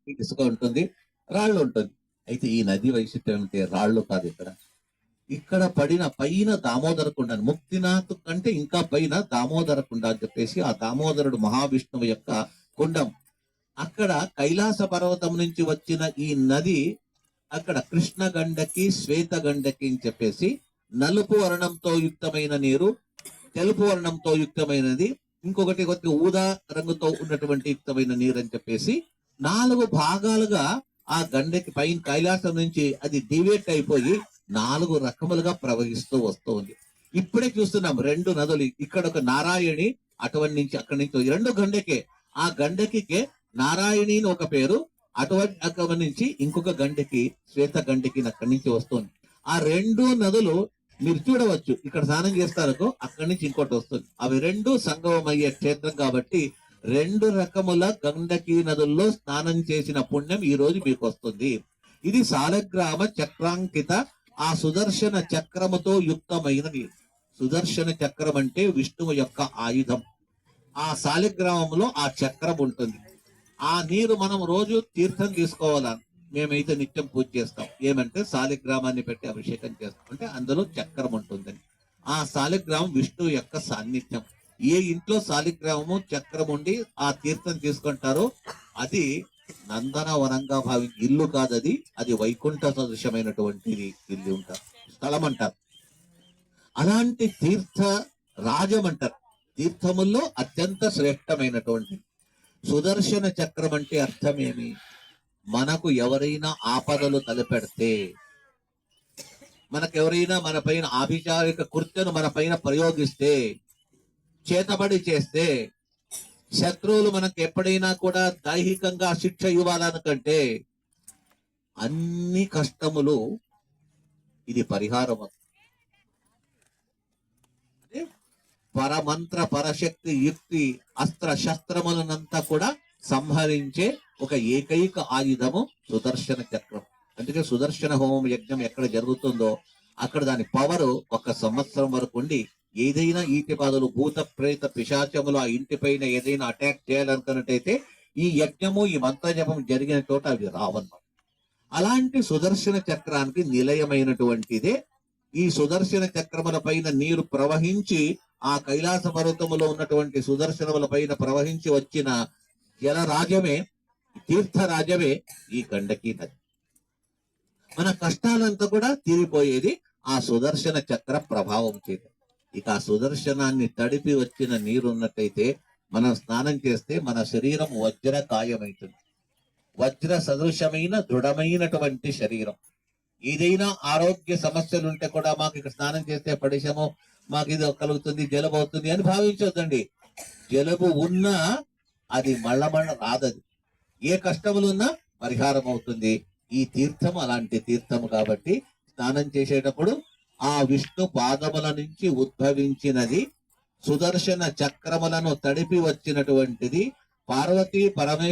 ఇసుక ఉంటుంది, రాళ్ళు ఉంటుంది. అయితే ఈ నది వైశిష్ట్యం అంటే రాళ్ళు కాదు. ఇక్కడ ఇక్కడ పడిన పైన దామోదర కుండ, ముక్తినాథ్ కంటే ఇంకా పైన దామోదర కుండ అని చెప్పేసి, ఆ దామోదరుడు మహావిష్ణువు యొక్క కుండం. అక్కడ కైలాస పర్వతం నుంచి వచ్చిన ఈ నది అక్కడ కృష్ణ గండకి, శ్వేత గండకి అని చెప్పేసి నలుపు వర్ణంతో యుక్తమైన నీరు, తెలుపు వర్ణంతో యుక్తమైనది, ఇంకొకటి కొద్దిగా ఊదా రంగుతో ఉన్నటువంటి యుక్తమైన నీరు అని చెప్పేసి 4 భాగాలుగా ఆ గండకి పైన కైలాసం నుంచి అది డివేట్ అయిపోయి 4 రకములుగా ప్రవహిస్తూ వస్తుంది. ఇప్పుడే చూస్తున్నాం 2 నదులు. ఇక్కడ ఒక నారాయణి, అటువంటి నుంచి అక్కడి నుంచి 2 గండకే. ఆ గండకికే నారాయణి అని ఒక పేరు, అటువంటి నుంచి ఇంకొక గండకి శ్వేత గండకి అక్కడి నుంచి వస్తుంది. ఆ 2 నదులు మీరు చూడవచ్చు. ఇక్కడ స్నానం చేస్తారో అక్కడి నుంచి ఇంకోటి వస్తుంది. అవి 2 సంగమం అయ్యే క్షేత్రం కాబట్టి 2 రకముల గండకీ నదుల్లో స్నానం చేసిన పుణ్యం ఈ రోజు మీకు వస్తుంది. ఇది సాలగ్రామ చక్రాంకిత ఆ సుదర్శన చక్రముతో యుక్తమైన నీరు. సుదర్శన చక్రం అంటే విష్ణువు యొక్క ఆయుధం. ఆ సాలిగ్రామంలో ఆ చక్రం ఉంటుంది. ఆ నీరు మనం రోజు తీర్థం తీసుకోవాలని మేమైతే నిత్యం పూజ చేస్తాం. ఏమంటే సాలిగ్రామాన్ని పెట్టి అభిషేకం చేస్తాం, అంటే అందులో చక్రం ఉంటుందని. ఆ సాలిగ్రామం విష్ణువు యొక్క సాన్నిధ్యం. ఏ ఇంట్లో సాలిగ్రామము చక్రం ఉండి ఆ తీర్థం తీసుకుంటారో అది నందనవనంగా భావించి ఇల్లు కాదది, అది వైకుంఠ సదృశమైనటువంటిది ఇల్లు ఉంటారు, స్థలం అంటారు. అలాంటి తీర్థ రాజం అంటారు. తీర్థముల్లో అత్యంత శ్రేష్టమైనటువంటి సుదర్శన చక్రం అంటే అర్థమేమి? మనకు ఎవరైనా ఆపదలు తలపెడితే, మనకెవరైనా మన పైన ఆభిచారిక కృత్యను మన పైన ప్రయోగిస్తే, చేతబడి చేస్తే, శత్రువులు మనకు ఎప్పుడైనా కూడా దైహికంగా శిక్ష ఇవ్వాలనుకంటే అన్ని కష్టములు ఇది పరిహారం. పరమంత్ర పరశక్తి యుక్తి అస్త్ర శస్త్రములనంతా కూడా సంహరించే ఒక ఏకైక ఆయుధము సుదర్శన చక్రం. అందుకే సుదర్శన హోమం యజ్ఞం ఎక్కడ జరుగుతుందో అక్కడ దాని పవర్ 1 సంవత్సరం వరకు ఉండి, ఏదైనా ఈటిపాదులు భూత ప్రేత పిశాచములు ఆ ఇంటిపైన ఏదైనా అటాక్ చేయాలనుకున్నట్టయితే ఈ యజ్ఞము ఈ మంత్ర జపం జరిగిన చోట అవి రావన్నమాట. అలాంటి సుదర్శన చక్రానికి నిలయమైనటువంటిదే ఈ సుదర్శన చక్రముల పైన నీరు ప్రవహించి ఆ కైలాస పర్వతములో ఉన్నటువంటి సుదర్శనముల పైన ప్రవహించి వచ్చిన జలరాజమే, తీర్థరాజమే ఈ గండకీ నది. మన కష్టాలంతా కూడా తీరిపోయేది ఆ సుదర్శన చక్ర ప్రభావం చేత. ఇక ఆ సుదర్శనాన్ని తడిపి వచ్చిన నీరు ఉన్నట్టయితే మనం స్నానం చేస్తే మన శరీరం వజ్రకాయమవుతుంది. వజ్ర సదృశమైన దృఢమైనటువంటి శరీరం. ఏదైనా ఆరోగ్య సమస్యలు ఉంటే కూడా మాకు ఇక్కడ స్నానం చేస్తే పడిశమో, మాకు ఇది కలుగుతుంది, జలుబు అవుతుంది అని భావించొద్దండి. జలుబు ఉన్నా అది మళ్ళ రాదది. ఏ కష్టములున్నా పరిహారం అవుతుంది. ఈ తీర్థం అలాంటి తీర్థము కాబట్టి స్నానం చేసేటప్పుడు ఆ విష్ణు పాదముల నుంచి ఉద్భవించినది, సుదర్శన చక్రములను తడిపి వచ్చినటువంటిది, పార్వతీ పరమేశ్వర